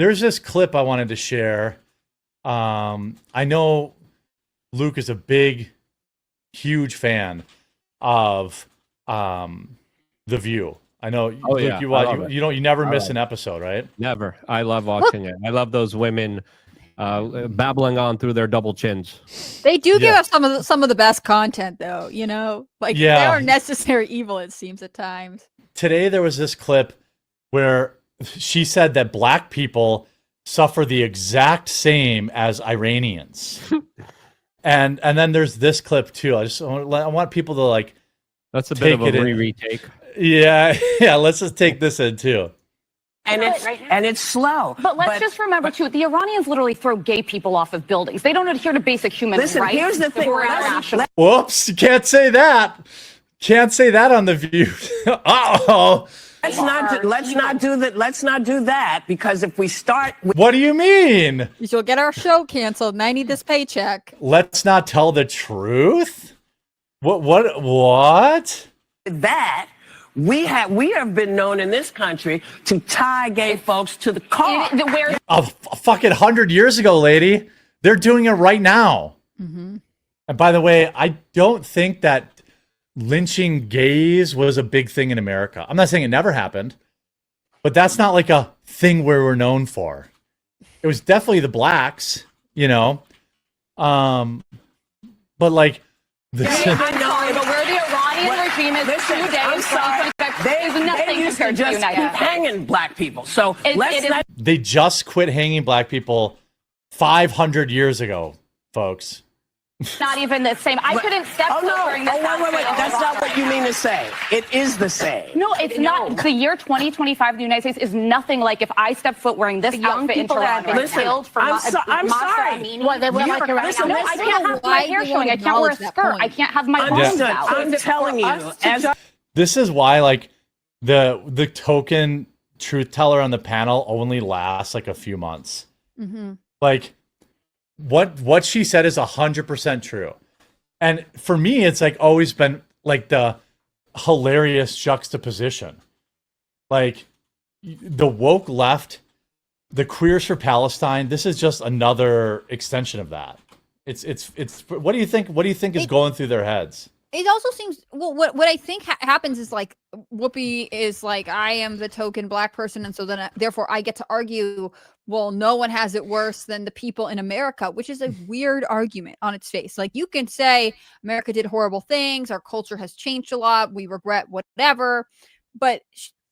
there's this clip I wanted to share. I know Luke is a huge fan of The View. I know, Oh, Luke, yeah. you I watch, love it. you never miss an episode, right? Never. I love watching it. I love those women babbling on through their double chins. They do give Yeah. us some of the best content, though. You know, like they Yeah. are necessary evil. It seems at times. Today there was this clip where she said that black people suffer the exact same as Iranians. and then there's this clip too. I want people to like. That's a bit of a Take it in. retake. Yeah, let's just take this in too. And it's slow. But let's just remember, too, the Iranians literally throw gay people off of buildings. They don't adhere to basic human rights. Listen, here's the thing. Whoops, you can't say that. Can't say that on The View. Uh-oh. Let's not do that. Let's not do that, because if we start with What do you mean? You'll get our show canceled, and I need this paycheck. Let's not tell the truth? What? that, we have been known in this country to tie gay folks to the car. A fucking 100 years ago, lady. They're doing it right now. Mm-hmm. And by the way, I don't think that lynching gays was a big thing in America. I'm not saying it never happened, but that's not like a thing where we're known for. It was definitely the blacks, you know. But like this. I'm sorry, but where the Iranian regime is today, I'm sorry. is nothing They used to compared to the just United keep States. hanging black people. So let's not. They just quit hanging black people 500 years ago, folks. Not even the same. I couldn't step Oh foot no! during this. Wait! That's not what you mean to say. It is the same. No, it's not. The year 2025 in the United States is nothing like if I step foot wearing this outfit in Toronto. Listen, killed for I'm sorry. Well, they will like listen, no, I can't have my hair showing. I can't wear a skirt. I can't have my arms Understood. out. I'm telling you, as This is why like the token truth teller on the panel only lasts like a few months. Mm-hmm. Like what she said is 100% true. And for me, it's like always been like the hilarious juxtaposition. Like the woke left, the queers for Palestine. This is just another extension of that. It's what do you think? What do you think is going through their heads? It also seems what I think happens is like Whoopi is like, I am the token black person, and so then therefore I get to argue, well, no one has it worse than the people in America, which is a weird argument on its face. Like you can say America did horrible things, our culture has changed a lot, we regret whatever, but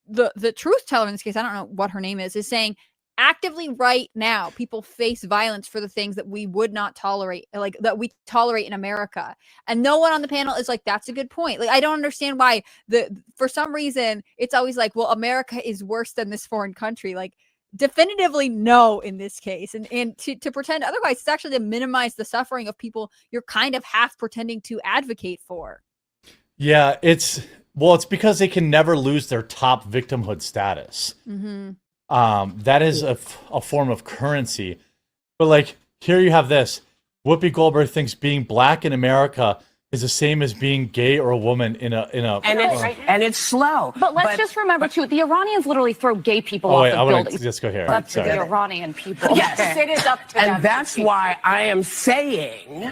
the truth teller in this case, I don't know what her name is saying actively right now people face violence for the things that we would not tolerate, like that we tolerate in America, and no one on the panel is like, that's a good point. Like I don't understand why for some reason it's always like, well, America is worse than this foreign country. Like definitively no in this case, and to pretend otherwise, it's actually to minimize the suffering of people you're kind of half pretending to advocate for. Yeah, it's because they can never lose their top victimhood status. Mm-hmm. That is a form of currency. But like here you have this. Whoopi Goldberg thinks being black in America is the same as being gay or a woman in a and it's slow. But let's just remember too, the Iranians literally throw gay people off wait, of I want to buildings. just go here. Up to Sorry. the Iranian people. Yes, it is up to them. And that's why I am saying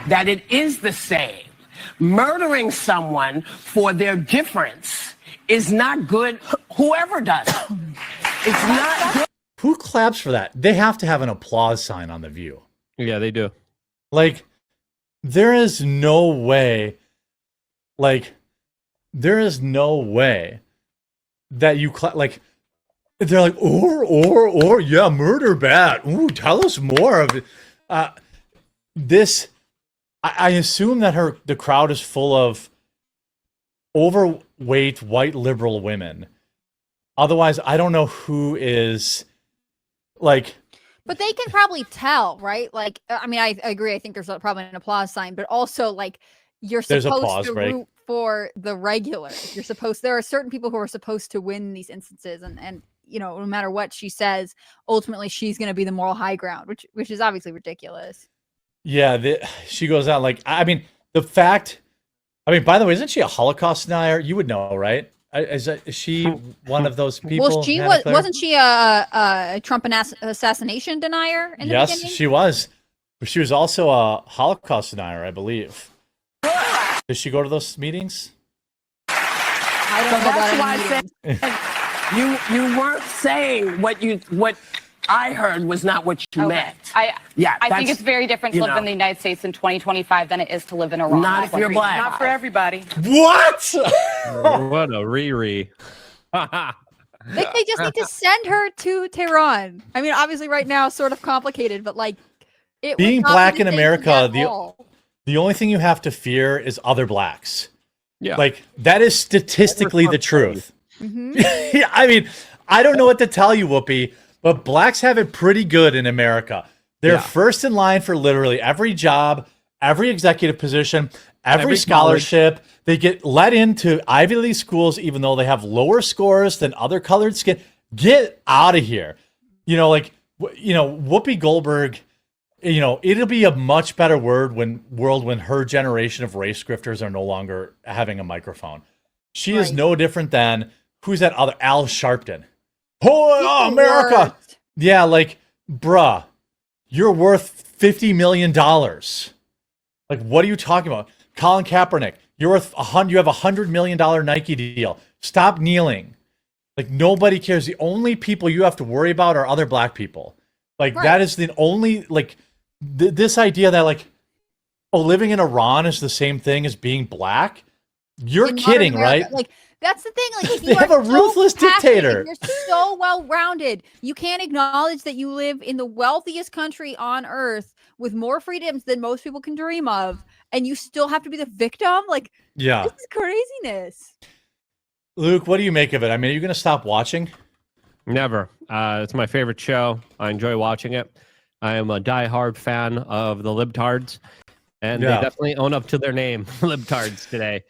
that it is the same. Murdering someone for their difference is not good. Whoever does it, it's not good. Who claps for that? They have to have an applause sign on The View. Yeah, they do. Like, there is no way. Like, there is no way that you like. They're like, or yeah, murder bad. Ooh, tell us more of it. This, I assume that the crowd is full of overweight white liberal women. Otherwise, I don't know who is like. But they can probably tell, right? Like, I mean, I agree. I think there's probably an applause sign, but also like you're supposed to root for the regulars. There are certain people who are supposed to win these instances, and you know, no matter what she says, ultimately she's going to be the moral high ground, which is obviously ridiculous. Yeah, she goes out like, I mean, by the way, isn't she a Holocaust denier? You would know, right? Is she one of those people? Well, she Hannah Claire? wasn't she a Trump assassination denier in the Yes, beginning? she was. But she was also a Holocaust denier, I believe. Did she go to those meetings? I don't So know that's about why any I meetings. said you weren't saying what I heard was not what you Okay. meant. I think that's- it's very different to you live know. in the United States in 2025 than it is to live in Iran. Not if you're black. Not for everybody. What? What a Riri. Like, they just need to send her to Tehran. I mean, obviously, right now, sort of complicated, but like, it would Being not be black the in same America, at all. the only thing you have to fear is other blacks. Yeah. Like, that is statistically the truth. Mhm. Yeah, I mean, I don't know what to tell you, Whoopi, but blacks have it pretty good in America. They're Yeah. first in line for literally every job, every executive position, every Every scholarship. They get let into Ivy League schools, even though they have lower scores than other colored skin. Get out of here. You know, like, Whoopi Goldberg, it'll be a much better world when her generation of race grifters are no longer having a microphone. She is Right. no different than, who's that other, Al Sharpton. Oh, America. Worst. Yeah, like, bruh, you're worth $50 million. Like, what are you talking about? Colin Kaepernick, you have a $100 million Nike deal. Stop kneeling. Like, nobody cares. The only people you have to worry about are other black people. Like, Right. that is the only, like, this idea that, like, living in Iran is the same thing as being black. You're In modern kidding, America. right? Like, that's the thing. Like, if They you have are a ruthless so passionate, dictator. if you're so well-rounded, you can't acknowledge that you live in the wealthiest country on earth with more freedoms than most people can dream of, and you still have to be the victim. Like, Yeah. this is craziness. Luke, what do you make of it? I mean, are you going to stop watching? Never. It's my favorite show. I enjoy watching it. I am a diehard fan of the libtards, and Yeah. they definitely own up to their name, libtards, today.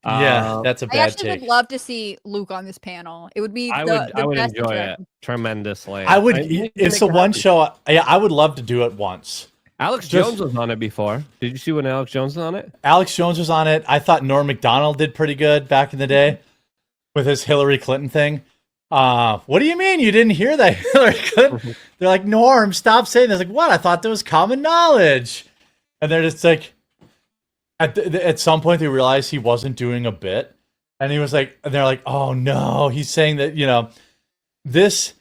Yeah, that's a I bad actually take. would love to see Luke on this panel. It would be I the would best enjoy trip. it tremendously. I would. need to It's make the it one happen. show. I would love to do it once. Alex Just- Jones was on it before. Did you see when Alex Jones was on it? Alex Jones was on it. I thought Norm Macdonald did pretty good back in the day with his Hillary Clinton thing. What do you mean you didn't hear that, Hillary Clinton? They're like, Norm, stop saying this. Like, what? I thought that was common knowledge. And they're just like, at some point they realized he wasn't doing a bit, and he was like, and they're like, oh no, he's saying that this.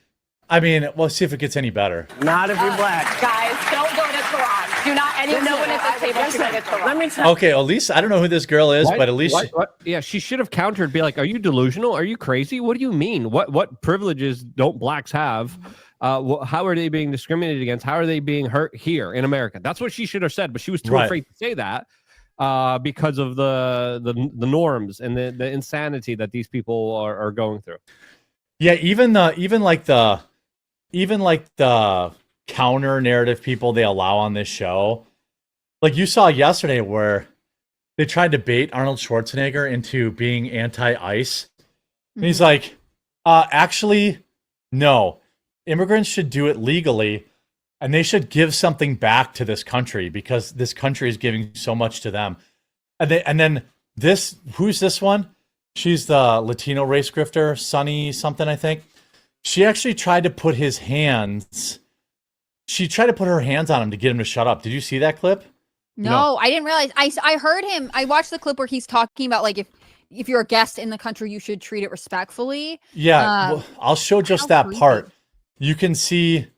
I mean, we'll see if it gets any better. Not if you're black. Guys, don't go to Tehran. Do not anyone at this table should go to Tehran. Let me tell Okay, at least I don't know who this girl is, Why- but at least why- yeah, she should have countered, be like, "Are you delusional? Are you crazy? What do you mean? What privileges don't blacks have? How are they being discriminated against? How are they being hurt here in America?" That's what she should have said, but she was too Right. afraid to say that because of the norms and the insanity that these people are going through. yeah, even like the counter narrative people they allow on this show. Like you saw yesterday where they tried to bait Arnold Schwarzenegger into being anti-ICE. And he's like, actually, no. Immigrants should do it legally, and they should give something back to this country because this country is giving so much to them. And then who's this one? She's the Latino race grifter, Sunny something, I think. She actually tried to put her hands on him to get him to shut up. Did you see that clip? No, I didn't realize. I heard him. I watched the clip where he's talking about like if you're a guest in the country, you should treat it respectfully. Yeah, well, I'll show just how that creepy. part. You can see,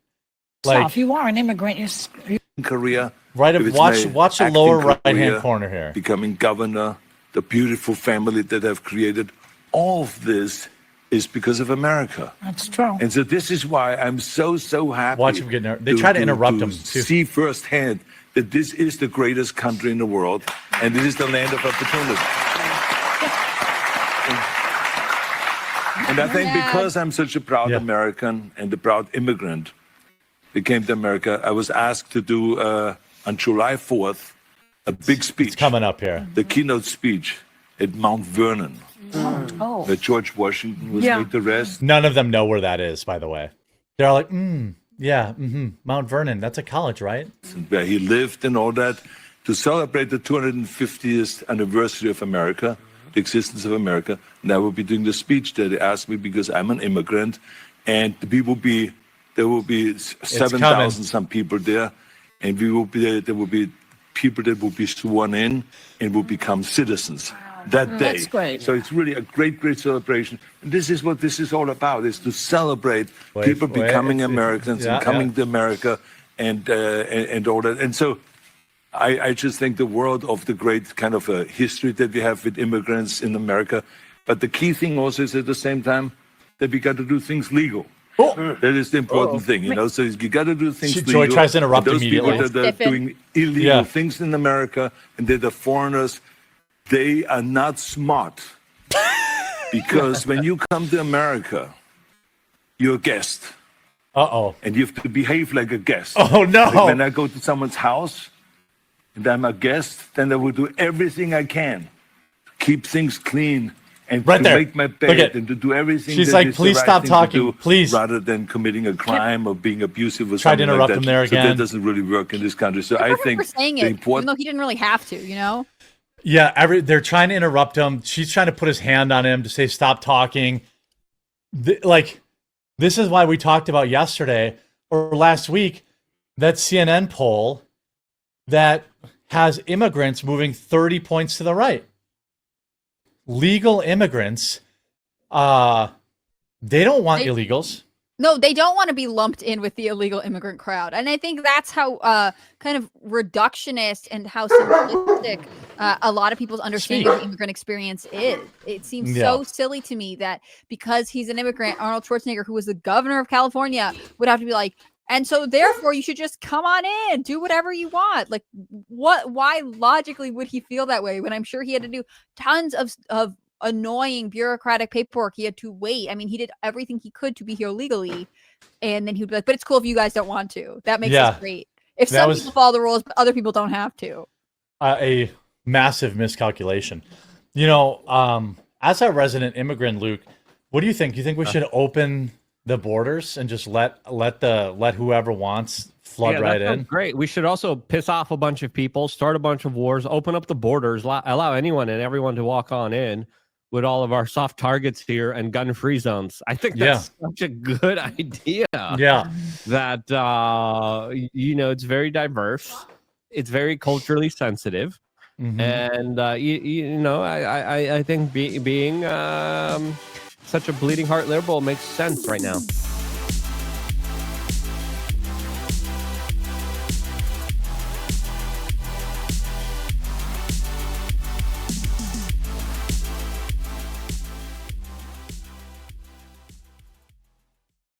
So like, if you are an immigrant, you're career. right if of it's watch my the lower acting right hand career, corner here. Becoming governor, the beautiful family that I've created, all of this is because of America. that's true. And so this is why I'm so happy. Watch him get they try to interrupt him too. See firsthand that this is the greatest country in the world, and this is the land of opportunity. And I think Yeah. because I'm such a proud Yeah. American and a proud immigrant that came to America, I was asked to do on July 4th a big speech, It's coming up here. the keynote speech at Mount Vernon, Oh. where George Washington was Yeah. laid to rest. None of them know where that is, by the way. They're all like, yeah, Mount Vernon. That's a college, right? And where he lived and all that, to celebrate the 250th anniversary of America. the existence of America, and I will be doing the speech that they asked me because I'm an immigrant, and there will be 7,000 some people there, and there will be people that will be sworn in and will become citizens that day. That's great. So it's really a great celebration. And this is what this is all about: is to celebrate people becoming Americans and coming to America, and all that. And so, I just think the world of the great kind of a history that we have with immigrants in America. But the key thing also is at the same time that we got to do things legal. That is the important thing, you know. So you got to do things legal. Joy tries to interrupt those immediately. People that are doing illegal things in America and they're the foreigners, they are not smart. Because when you come to America, you're a guest. And you have to behave like a guest. Oh, no. Like when I go to someone's house and I'm a guest, then I will do everything I can to keep things clean and to make my bed and to do everything. She's that like, is please the right stop thing talking, to do, please. rather than committing a crime or being abusive or Tried to something interrupt like that. him there again. So that doesn't really work in this country. So I think saying the it, important. even though he didn't really have to, you know. Yeah, they're trying to interrupt him. She's trying to put his hand on him to say stop talking. This is why we talked about yesterday or last week that CNN poll that has immigrants moving 30 points to the right. Legal immigrants, they don't want illegals. No, they don't want to be lumped in with the illegal immigrant crowd. And I think that's how kind of reductionist and how simplistic a lot of people's understanding of the immigrant experience is. It seems so silly to me that because he's an immigrant, Arnold Schwarzenegger, who was the governor of California, would have to be like, and so therefore you should just come on in, do whatever you want. Like, why logically would he feel that way when I'm sure he had to do tons of annoying bureaucratic paperwork? He had to wait. I mean, he did everything he could to be here legally, and then he'd be like, but it's cool if you guys don't want to. That makes us great. If some people follow the rules, but other people don't have to. A massive miscalculation. You know, as a resident immigrant, Luke, what do you think? Do you think we should open the borders and just let whoever wants flood right in? Great. We should also piss off a bunch of people, start a bunch of wars, open up the borders, allow anyone and everyone to walk on in with all of our soft targets here and gun-free zones. I think that's such a good idea. Yeah. That, you know, it's very diverse. It's very culturally sensitive. Mm-hmm. And, you know, I think being such a bleeding heart liberal makes sense right now.